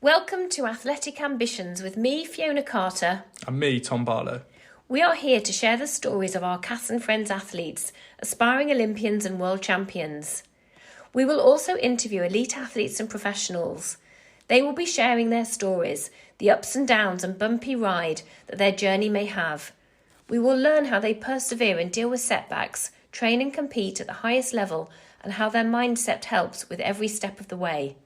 Welcome to Athletic Ambitions with me, Fiona Carter. And me, Tom Barlow. We are here to share the stories of our Cass and Friends athletes, aspiring Olympians and world champions. We will also interview elite athletes and professionals. They will be sharing their stories, the ups and downs and bumpy ride that their journey may have. We will learn how they persevere and deal with setbacks, train and compete at the highest level, and how their mindset helps with every step of the way.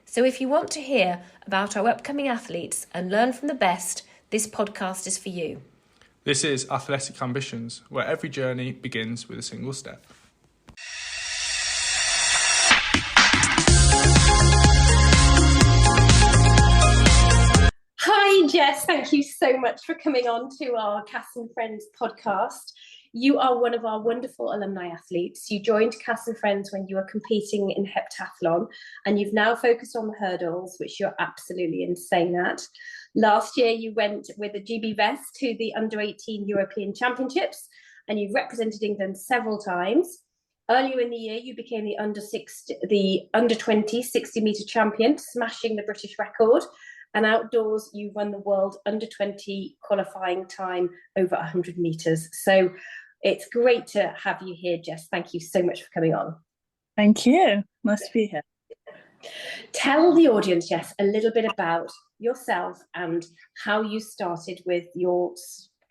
So if you want to hear about our upcoming athletes and learn from the best, this podcast is for you. This is Athletic Ambitions, where every journey begins with a single step. Hi Jess, thank you so much for coming on to our Cass and Friends podcast. You are one of our wonderful alumni athletes. You joined Cass and Friends when you were competing in heptathlon, and you've now focused on the hurdles, which you're absolutely insane at. Last year, you went with a GB vest to the Under-18 European Championships, and you've represented England several times. Earlier in the year, you became the Under-20 60-metre champion, smashing the British record. And outdoors, you won the world Under-20 qualifying time over 100 metres. So it's great to have you here, Jess. Thank you so much for coming on. Thank you. Nice to be here. Tell the audience, Jess, a little bit about yourself and how you started with your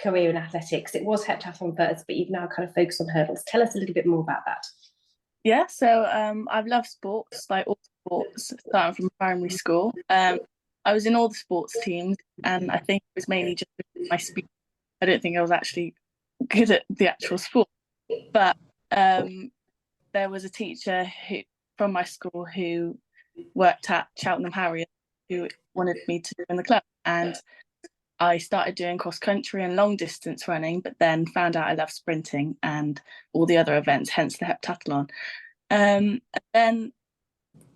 career in athletics. It was heptathlon first, but you've now kind of focused on hurdles. Tell us a little bit more about that. Yeah, so I've loved sports, like all sports, starting from primary school. I was in all the sports teams, and I think it was mainly just my speed. I don't think I was actually good at the actual sport. But there was a teacher from my school who worked at Cheltenham Harrier who wanted me to join the club. And I started doing cross-country and long-distance running, but then found out I loved sprinting and all the other events, hence the heptathlon. And then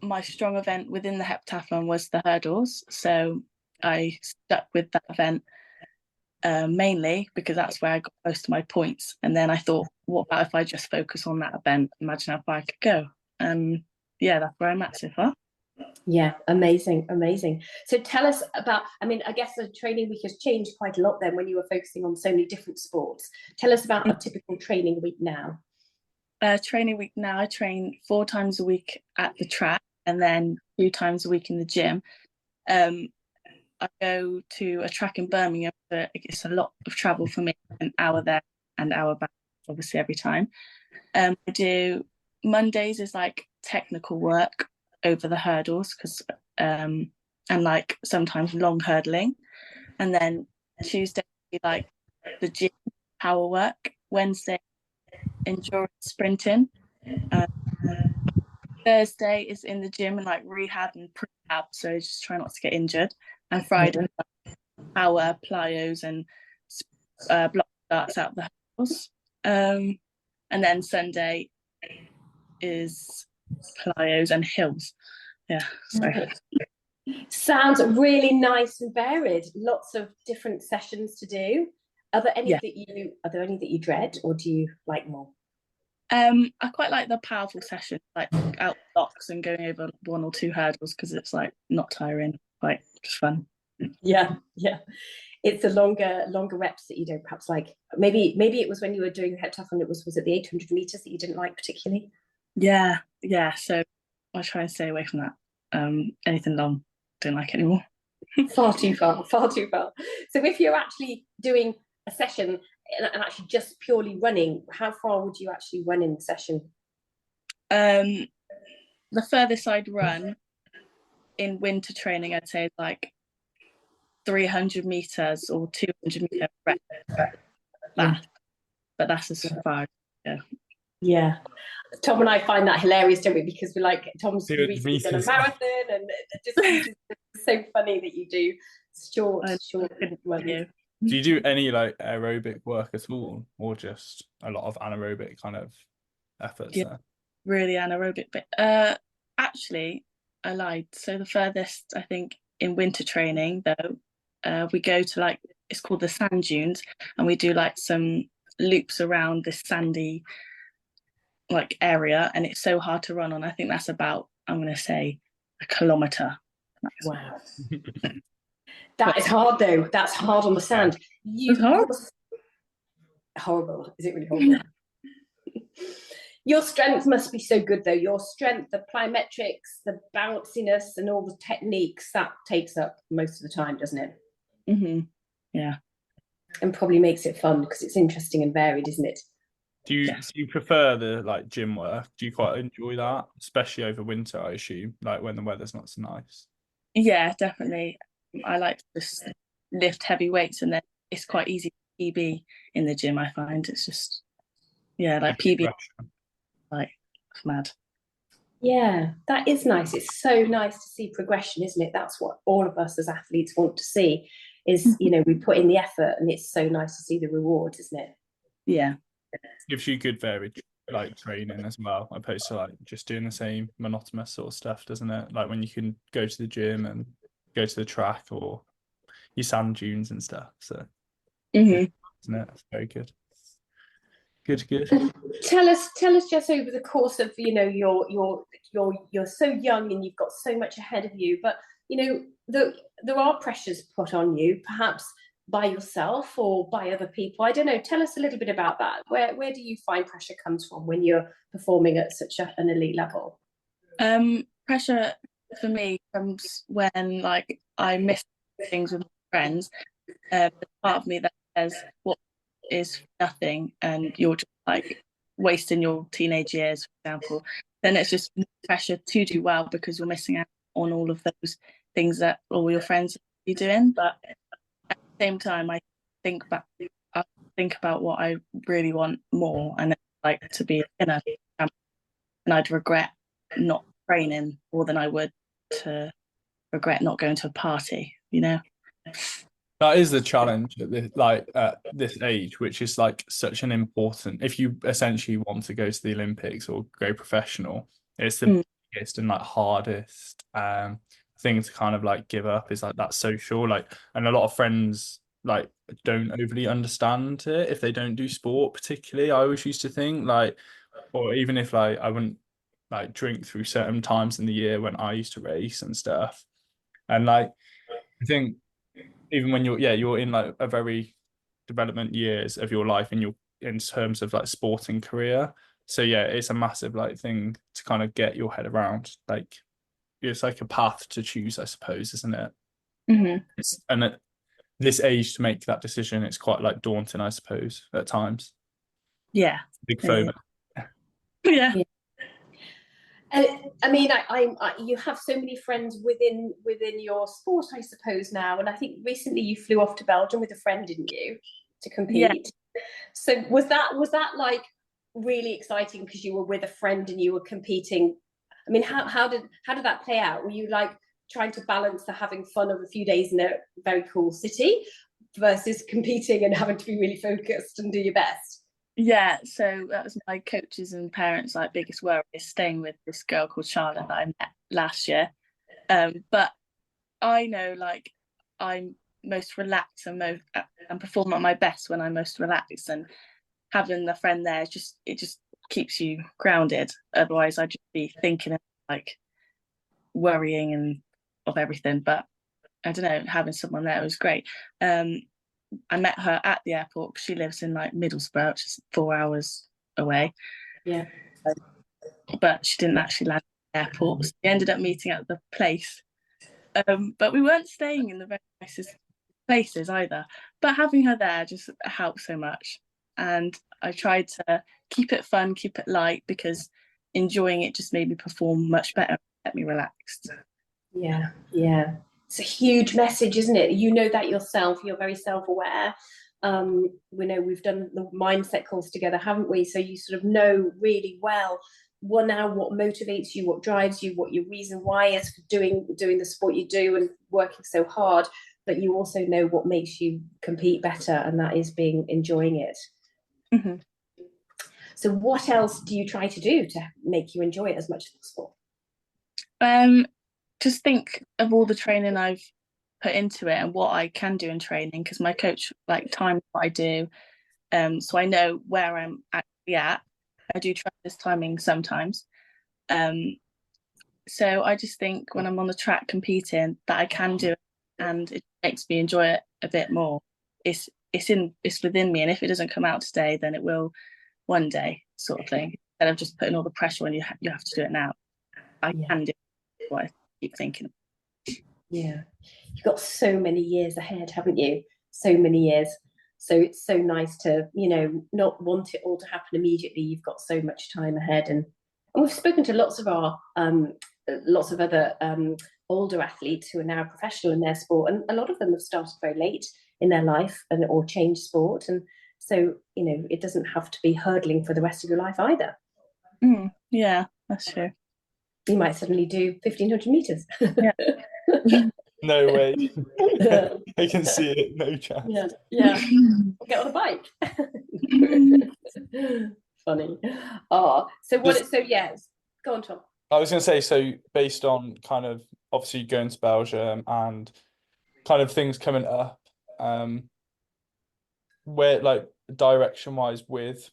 my strong event within the heptathlon was the hurdles, so I stuck with that event mainly because that's where I got most of my points. And then I thought, what about if I just focus on that event? Imagine how far I could go. Yeah, that's where I'm at so far. Yeah, amazing. So tell us about, I guess the training week has changed quite a lot then when you were focusing on so many different sports. Tell us about a typical training week now. Training week now, I train 4 times a week at the track and then 2 times a week in the gym. I go to a track in Birmingham, but it's a lot of travel for me, an hour there and an hour back, obviously every time. I do Mondays is like technical work over the hurdles, because and like sometimes long hurdling, and then Tuesday like the gym power work, Wednesday endurance sprinting, Thursday is in the gym and like rehab and prehab, so just try not to get injured, and Friday power, plyos and block starts out the hurdles, and then Sunday is plyos and hills. Yeah, sorry. Sounds really nice and varied. Lots of different sessions to do. Are there any that you dread, or do you like more? I quite like the powerful sessions, like out blocks and going over 1 or 2 hurdles, because it's like not tiring, like just fun. Yeah. It's the longer reps that you don't perhaps like. Maybe it was when you were doing the heptathlon, was it the 800 meters that you didn't like particularly? Yeah. So I try and stay away from that. Anything long, don't like it anymore. Far too far. So if you're actually doing a session and actually just purely running, how far would you actually run in the session? The furthest I'd run in winter training, I'd say, is like 300 meters or 200 meter rep. But that's as far. Yeah. Tom and I find that hilarious, don't we? Because we're like, Tom's recently done a marathon, and it's so funny that you do short running. Do you do any like aerobic work at all, or just a lot of anaerobic kind of efforts there? Really anaerobic bit. Actually, I lied. So the furthest, I think, in winter training though, we go to like, it's called the sand dunes, and we do like some loops around this sandy like area, and it's so hard to run on. I think that's about, I'm going to say, a kilometre Wow. That is hard though. That's hard on the sand. It's hard. Horrible. Is it really horrible? Your strength must be so good though. Your strength, the plyometrics, the bounciness, and all the techniques, that takes up most of the time, doesn't it? Mm-hmm. Yeah. And probably makes it fun because it's interesting and varied, isn't it? Do you prefer the like gym work? Do you quite enjoy that, especially over winter? I assume, like when the weather's not so nice. Yeah, definitely. I like to just lift heavy weights, and then it's quite easy to PB in the gym. I find it's just like PB, like mad. Yeah, that is nice. It's so nice to see progression, isn't it? That's what all of us as athletes want to see. Is we put in the effort, and it's so nice to see the reward, isn't it? Yeah. Gives you good varied like training as well, opposed to like just doing the same monotonous sort of stuff, doesn't it? Like when you can go to the gym and go to the track or your sand dunes and stuff. So isn't it? It's very good. Good. Tell us just over the course of you're so young and you've got so much ahead of you, but there are pressures put on you, perhaps by yourself or by other people. I don't know. Tell us a little bit about that. Where do you find pressure comes from when you're performing at such an elite level? Pressure for me comes when like I miss things with my friends. There's part of me that says what is nothing and you're just like wasting your teenage years, for example. Then it's just pressure to do well because you're missing out on all of those things that all your friends are doing. But at the same time, I think about what I really want more, and like to be in a camp, and I'd regret not training more than I would to regret not going to a party. That is the challenge at this age, which is like such an important. If you essentially want to go to the Olympics or go professional, it's the biggest and like hardest thing to kind of like give up is like that social and a lot of friends like don't overly understand it if they don't do sport particularly. I always used to think or even if I wouldn't like drink through certain times in the year when I used to race and stuff, and I think even when you're in like a very development years of your life and you're in terms of like sporting career, so it's a massive like thing to kind of get your head around. Like it's like a path to choose, I suppose, isn't it? And at this age to make that decision, it's quite like daunting, I suppose, at times. Big FOMO. Yeah. I mean, you have so many friends within your sport, I suppose, now. And I think recently you flew off to Belgium with a friend, didn't you, to compete? Yeah. So was that like really exciting because you were with a friend and you were competing? I mean, how did that play out? Were you like trying to balance the having fun of a few days in a very cool city versus competing and having to be really focused and do your best? Yeah, so that was my coaches and parents' like biggest worry, is staying with this girl called Charlotte that I met last year. But I know like I'm most relaxed and perform at my best when I'm most relaxed, and having the friend there it just keeps you grounded. Otherwise I'd just be thinking of like worrying and of everything. But I don't know, having someone there was great. I met her at the airport because she lives in like Middlesbrough, which is 4 hours away. Yeah. But she didn't actually land at the airport. So we ended up meeting at the place. But we weren't staying in the very nicest places either. But having her there just helped so much. And I tried to keep it fun, keep it light, because enjoying it just made me perform much better, kept me relaxed. Yeah. It's a huge message, isn't it? You know that yourself. You're very self-aware. We know we've done the mindset calls together, haven't we? So you sort of know really well what motivates you, what drives you, what your reason why is for doing the sport you do and working so hard. But you also know what makes you compete better, and that is enjoying it. So what else do you try to do to make you enjoy it as much as possible? Just think of all the training I've put into it and what I can do in training, because my coach like times what I do, so I know where I'm actually at. I do try this timing sometimes, So I just think when I'm on the track competing that I can do it, and it makes me enjoy it a bit more. It's within me, and if it doesn't come out today, then it will one day, sort of thing. Instead of just putting all the pressure on you, you have to do it now. I can do what I keep thinking. Yeah, you've got so many years ahead, haven't you? So many years. So it's so nice to, not want it all to happen immediately. You've got so much time ahead, and we've spoken to lots of other older athletes who are now professional in their sport, and a lot of them have started very late in their life or changed sport, and so it doesn't have to be hurdling for the rest of your life either. Yeah, that's true. You might suddenly do 1,500 meters. Yeah. No way. I can see it. No chance. Yeah. Get on a bike. Funny. Yes. Go on, Tom. I was going to say, so based on kind of obviously going to Belgium and kind of things coming up, where like direction wise with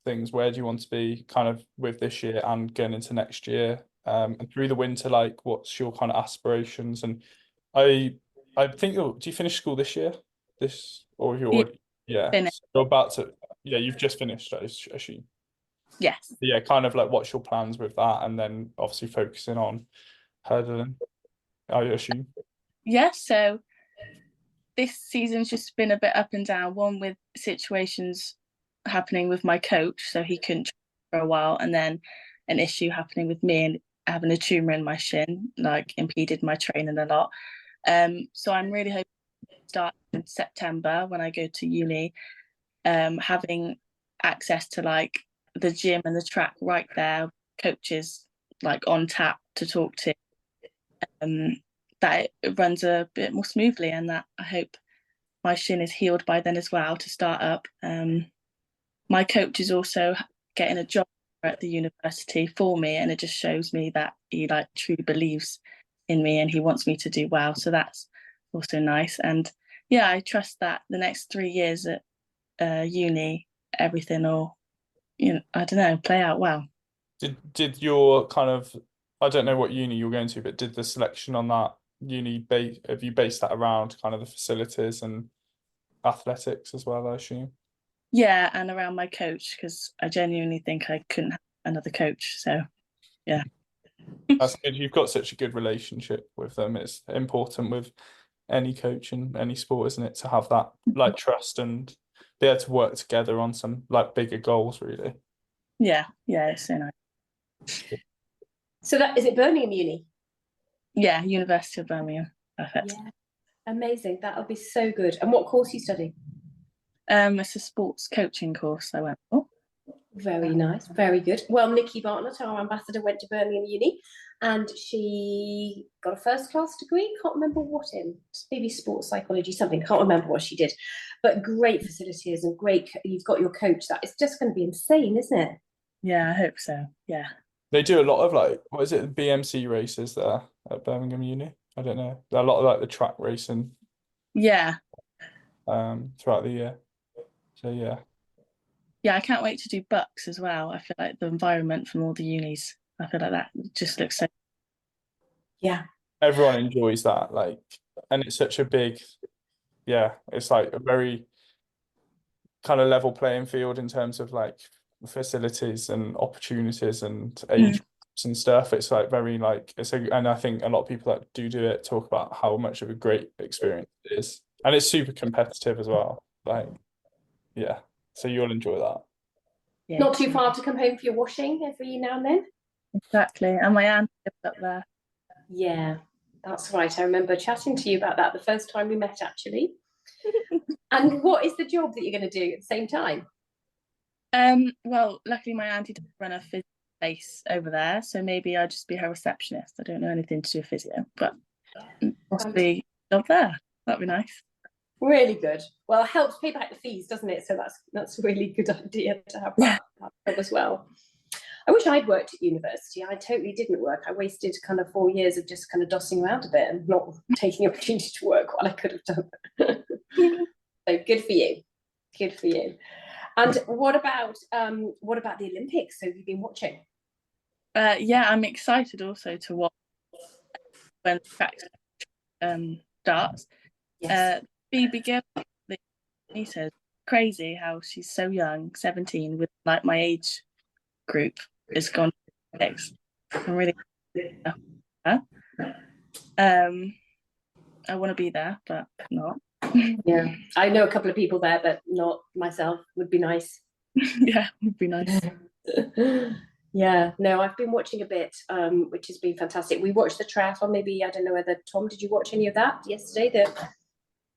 things, where do you want to be kind of with this year and going into next year, and through the winter, like what's your kind of aspirations? And I think do you finish school this year? Or you're already, Finished. So you're about to, you've just finished, I assume. Yes. Yeah, kind of like what's your plans with that, and then obviously focusing on hurdling, I assume. Yeah, so this season's just been a bit up and down, one with situations happening with my coach, so he couldn't train for a while, and then an issue happening with me and having a tumour in my shin, like impeded my training a lot. So I'm really hoping to start in September when I go to uni, having access to like the gym and the track right there, coaches like on tap to talk to, that it runs a bit more smoothly, and that I hope my shin is healed by then as well to start up. My coach is also getting a job at the university for me, and it just shows me that he like truly believes in me and he wants me to do well, so that's also nice. And yeah, I trust that the next 3 years at uni, everything will, I don't know, play out well. Did your kind of, I don't know what uni you're going to, but did the selection on that uni have you based that around kind of the facilities and athletics as well, I assume? Yeah, and around my coach, because I genuinely think I couldn't have another coach. So yeah. That's good. You've got such a good relationship with them. It's important with any coach in any sport, isn't it, to have that like trust and be able to work together on some like bigger goals, really. Yeah, it's so nice. So that is it, Birmingham Uni? Yeah, University of Birmingham. Perfect. Yeah, amazing. That'll be so good. And what course are you studying? It's a sports coaching course I went for. Very nice, very good. Well, Nikki Bartlett, our ambassador, went to Birmingham Uni, and she got a first class degree. Can't remember what in, maybe sports psychology, something. Can't remember what she did, but great facilities and great. You've got your coach. That is just going to be insane, isn't it? Yeah, I hope so. Yeah. They do a lot of like, what is it, BMC races there at Birmingham Uni? I don't know. There are a lot of like the track racing. Yeah. Throughout the year. So yeah. Yeah, I can't wait to do Bucks as well. I feel like the environment from all the unis, I feel like that just looks so. Yeah. Everyone enjoys that, like, and it's such a big, it's like a very kind of level playing field in terms of like facilities and opportunities and age groups and stuff. It's like very like and I think a lot of people that do it talk about how much of a great experience it is, and it's super competitive as well. Like, yeah, so you'll enjoy that. Yeah. Not too far to come home for your washing every now and then. Exactly, and my aunt lives up there. Yeah, that's right. I remember chatting to you about that the first time we met, actually. And what is the job that you're going to do at the same time? Well, luckily my auntie does run a physio place over there, so maybe I'll just be her receptionist. I don't know anything to do with physio, but possibly job there. That'd be nice. Really good. Well, it helps pay back the fees, doesn't it? So that's a really good idea to have that job as well. I wish I'd worked at university. I totally didn't work. I wasted kind of 4 years of just kind of dossing around a bit and not taking the opportunity to work while I could have done. So good for you. Good for you. And what about the Olympics? So you've been watching? Yeah, I'm excited also to watch when the track starts. Yes. Phoebe Gill, he says, crazy how she's so young, 17, with like my age group is gone next. I'm really I want to be there, but not. Yeah, I know a couple of people there, but not myself. Would be nice. Yeah, would be nice. Yeah, no, I've been watching a bit, which has been fantastic. We watched the triathlon. Maybe I don't know whether Tom, did you watch any of that yesterday? The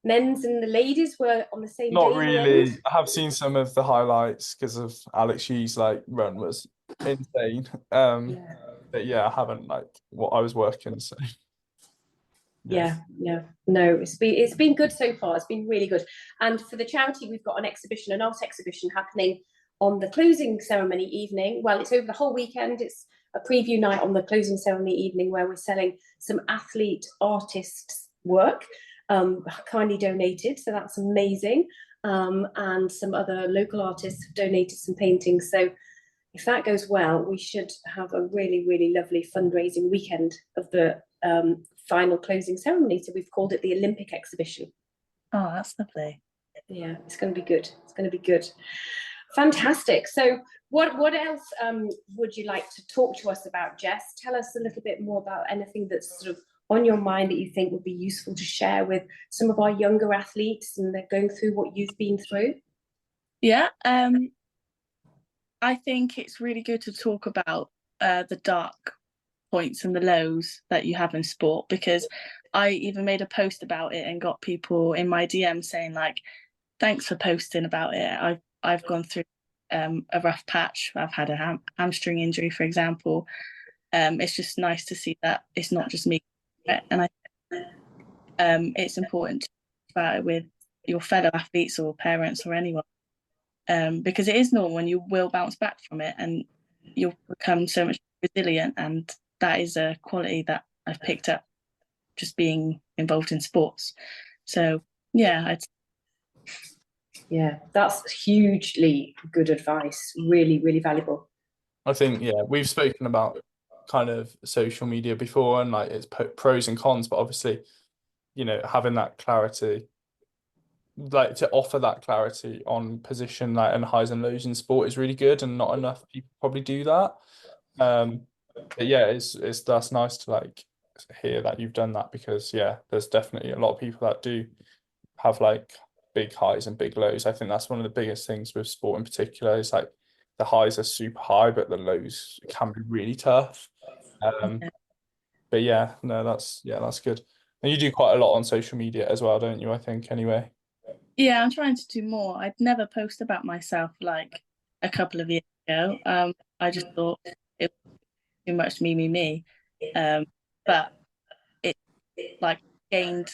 men's and the ladies were on the same Not day in the really. end. I have seen some of the highlights because of Alex Hughes' like run was insane. Yeah. But yeah, I haven't like what I was working, so Yeah, no, it's been good so far. It's been really good. And for the charity, we've got an art exhibition happening on the closing ceremony evening. Well, it's over the whole weekend. It's a preview night on the closing ceremony evening where we're selling some athlete artists' work, kindly donated. So that's amazing. And some other local artists have donated some paintings. So if that goes well, we should have a really, really lovely fundraising weekend of the final closing ceremony. So we've called it the Olympic exhibition. Oh, that's lovely. Yeah, it's going to be good. It's going to be good. Fantastic. So what else would you like to talk to us about, Jess? Tell us a little bit more about anything that's sort of on your mind that you think would be useful to share with some of our younger athletes and they're going through what you've been through. Yeah, I think it's really good to talk about the dark points and the lows that you have in sport, because I even made a post about it and got people in my DM saying like, thanks for posting about it. I've gone through a rough patch. I've had a hamstring injury, for example. It's just nice to see that it's not just me, and I it's important to talk about it with your fellow athletes or parents or anyone, because it is normal and you will bounce back from it and you'll become so much resilient, and that is a quality that I've picked up just being involved in sports. So yeah, yeah, that's hugely good advice. Really, really valuable. I think we've spoken about kind of social media before and like its pros and cons, but obviously, having that clarity, like to offer that clarity on position like and highs and lows in sport is really good, and not enough people probably do that. But yeah, it's that's nice to like hear that you've done that, because there's definitely a lot of people that do have like big highs and big lows. I think that's one of the biggest things with sport in particular is like the highs are super high, but the lows can be really tough. But that's good. And you do quite a lot on social media as well, don't you? I think anyway. yeah, I'm trying to do more. I'd never post about myself like a couple of years ago. I just thought it was too much me. But it like gained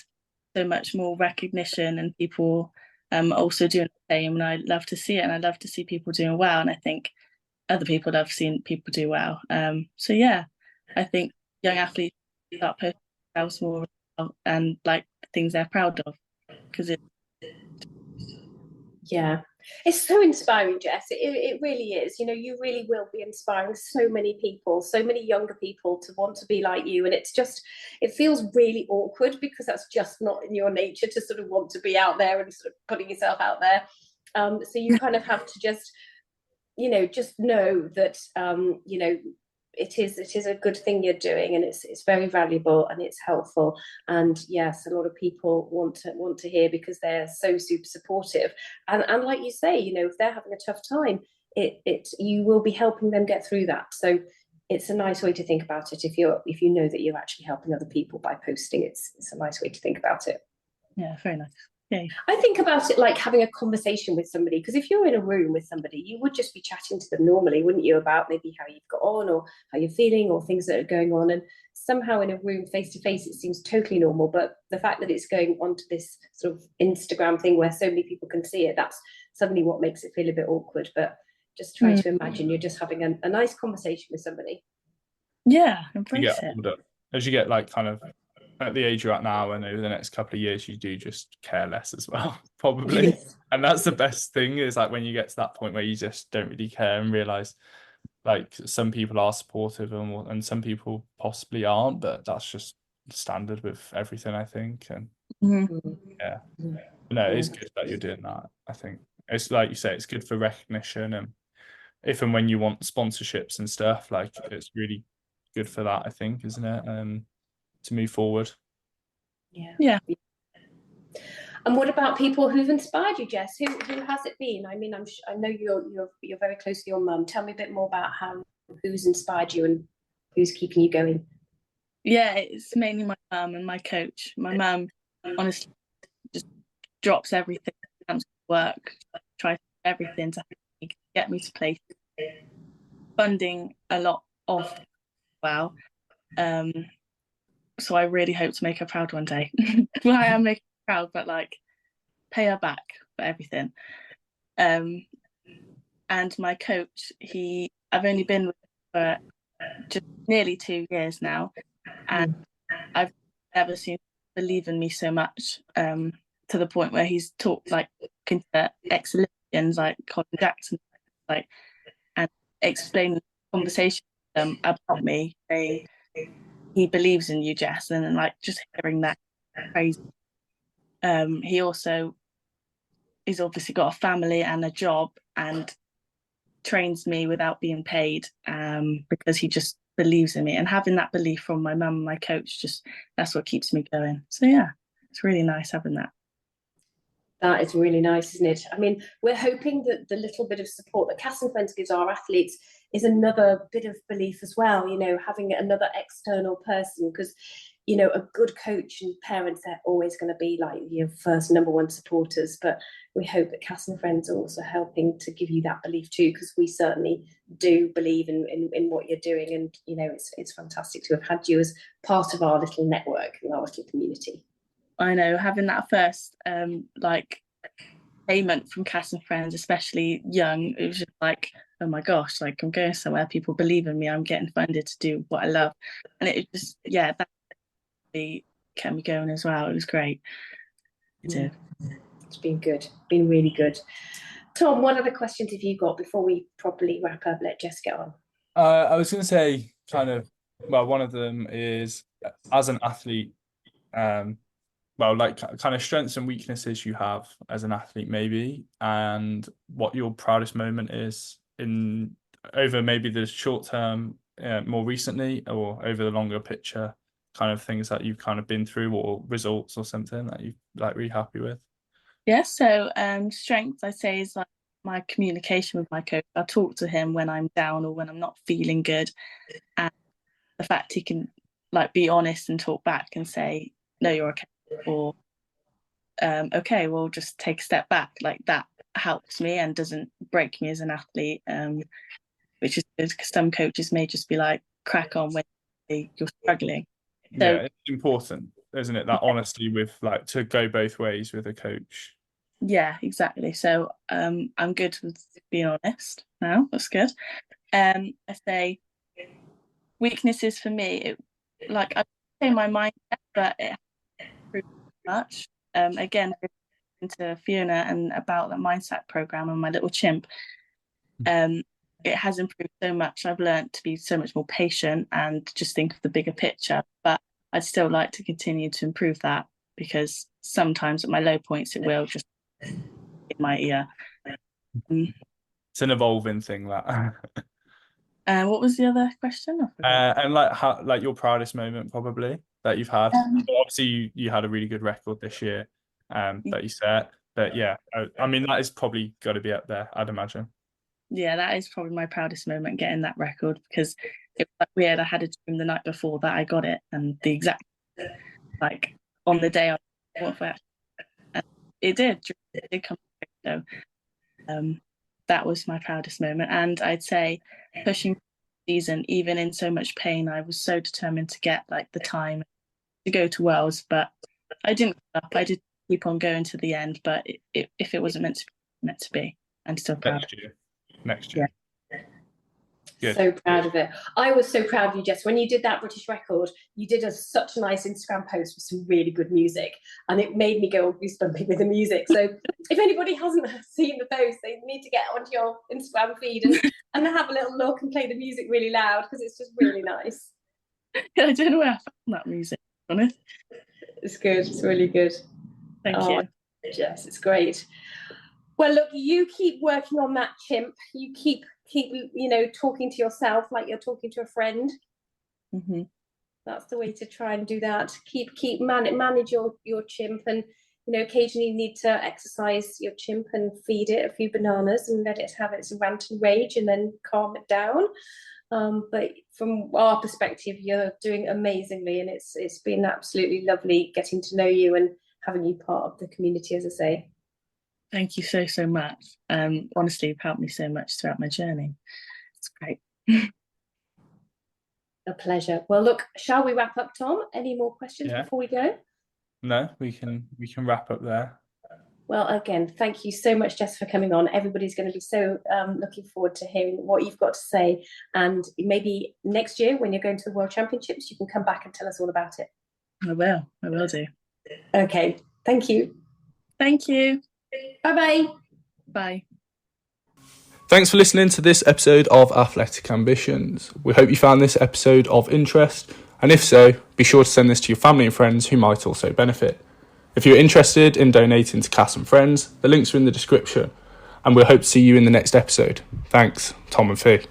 so much more recognition and people also doing the same, and I love to see it, and I love to see people doing well, and I think other people love seeing people do well. So yeah, I think young athletes start posting themselves more and like things they're proud of, because it's so inspiring, Jess. It really is. You really will be inspiring so many people, so many younger people to want to be like you. And it feels really awkward because that's just not in your nature to sort of want to be out there and sort of putting yourself out there. So you kind of have to just know that it is a good thing you're doing, and it's very valuable and it's helpful. And yes, a lot of people want to hear, because they're so super supportive. And like you say, if they're having a tough time, you will be helping them get through that. So it's a nice way to think about it. If you know that you're actually helping other people by posting, it's a nice way to think about it. Yeah, very nice. Okay. I think about it like having a conversation with somebody, because if you're in a room with somebody, you would just be chatting to them normally, wouldn't you, about maybe how you've got on or how you're feeling or things that are going on. And somehow in a room face to face, it seems totally normal. But the fact that it's going onto this sort of Instagram thing where so many people can see it, that's suddenly what makes it feel a bit awkward. But just try to imagine you're just having a nice conversation with somebody. Yeah, embrace it. Older, as you get like kind of at the age you're at now, and over the next couple of years, you do just care less as well, probably. Yes. And that's the best thing, is like when you get to that point where you just don't really care and realize like some people are supportive and some people possibly aren't, but that's just standard with everything, I think. And yeah, no, it's good that you're doing that. I think it's like you say, it's good for recognition, and if and when you want sponsorships and stuff, like it's really good for that, I think, isn't it? To move forward. Yeah. And what about people who've inspired you, Jess? Who has it been? I mean, I know you're very close to your mum. Tell me a bit more about who's inspired you and who's keeping you going. Yeah, it's mainly my mum and my coach. My mum honestly just drops everything, comes to work, tries everything to get me to places. Funding a lot of well. So I really hope to make her proud one day. Well, I am making her proud, but like pay her back for everything. And my coach, I've only been with him for just nearly 2 years now, and I've never seen him believe in me so much, to the point where he's talked like ex-Olympians like Colin Jackson, like, and explaining the conversation about me, saying he believes in you, Jess, and then like just hearing that crazy. He's obviously got a family and a job and trains me without being paid, because he just believes in me, and having that belief from my mum and my coach, just that's what keeps me going. So yeah, it's really nice having that. That is really nice, isn't it? I mean, we're hoping that the little bit of support that Cass and Friends gives our athletes is another bit of belief as well, you know, having another external person, because, you know, a good coach and parents, they're always going to be like your first number one supporters. But we hope that Cass and Friends are also helping to give you that belief too, because we certainly do believe in what you're doing. And, you know, it's fantastic to have had you as part of our little network and our little community. I know, having that first like payment from Cass and Friends, especially young, it was just like, oh my gosh, like I'm going somewhere, people believe in me, I'm getting funded to do what I love. And it just, yeah, that really kept me going as well. It was great. It's been good, been really good. Tom, what other questions have you got before we properly wrap up? Let Jess get on. I was going to say one of them is, as an athlete, like kind of strengths and weaknesses you have as an athlete, maybe, and what your proudest moment is in over maybe the short term, more recently, or over the longer picture, kind of things that you've kind of been through, or results or something that you're like really happy with. Yeah, so strengths I'd say is like my communication with my coach. I talk to him when I'm down or when I'm not feeling good, and the fact he can like be honest and talk back and say, no, you're okay, or okay, we'll just take a step back. Like that helps me and doesn't break me as an athlete, which is good, because some coaches may just be like, crack on when you're struggling. So, yeah, it's important, isn't it, that honesty with like to go both ways with a coach. Yeah, exactly. So I'm good with being honest now. That's good. I say weaknesses for me, like I say my mindset, but it hasn't improved much. Again, into Fiona and about the mindset program and my little chimp, it has improved so much. I've learned to be so much more patient and just think of the bigger picture, but I'd still like to continue to improve that, because sometimes at my low points it will just in my ear. It's an evolving thing, that. What was the other question? And like how, like your proudest moment probably that you've had. Obviously you had a really good record this year, that you set, but yeah, I mean that is probably got to be up there, I'd imagine. Yeah, that is probably my proudest moment, getting that record, because it was like weird. I had a dream the night before that I got it, and the exact like on the day I what for, and it did come true. So that was my proudest moment. And I'd say pushing the season, even in so much pain, I was so determined to get like the time to go to Wales, but I didn't give up. I did keep on going to the end, but if it wasn't meant to be, I'm still proud. Next year. Yeah. Good. So proud of it. I was so proud of you, Jess. When you did that British record, you did such a nice Instagram post with some really good music, and it made me go all goosebumpy with the music. So if anybody hasn't seen the post, they need to get onto your Instagram feed and have a little look and play the music really loud, because it's just really nice. Yeah, I don't know where I found that music, to be honest. It's good. It's really good. Thank you. Jess, it's great. Well, look, you keep working on that chimp. You keep talking to yourself like you're talking to a friend. Mm-hmm. That's the way to try and do that. Manage your chimp, and occasionally you need to exercise your chimp and feed it a few bananas and let it have its rant and rage, and then calm it down. But from our perspective, you're doing amazingly, and it's been absolutely lovely getting to know you and having you part of the community, as I say. Thank you so much. Honestly, you've helped me so much throughout my journey. It's great. A pleasure. Well, look, shall we wrap up, Tom? Any more questions before we go? No, we can wrap up there. Well, again, thank you so much, Jess, for coming on. Everybody's going to be so looking forward to hearing what you've got to say. And maybe next year, when you're going to the World Championships, you can come back and tell us all about it. I will do. Okay. Thank you. Thank you. Bye-bye. Bye. Thanks for listening to this episode of Athletic Ambitions. We hope you found this episode of interest, and if so, be sure to send this to your family and friends who might also benefit. If you're interested in donating to Cass and Friends, the links are in the description, and we'll hope to see you in the next episode. Thanks, Tom and Fee.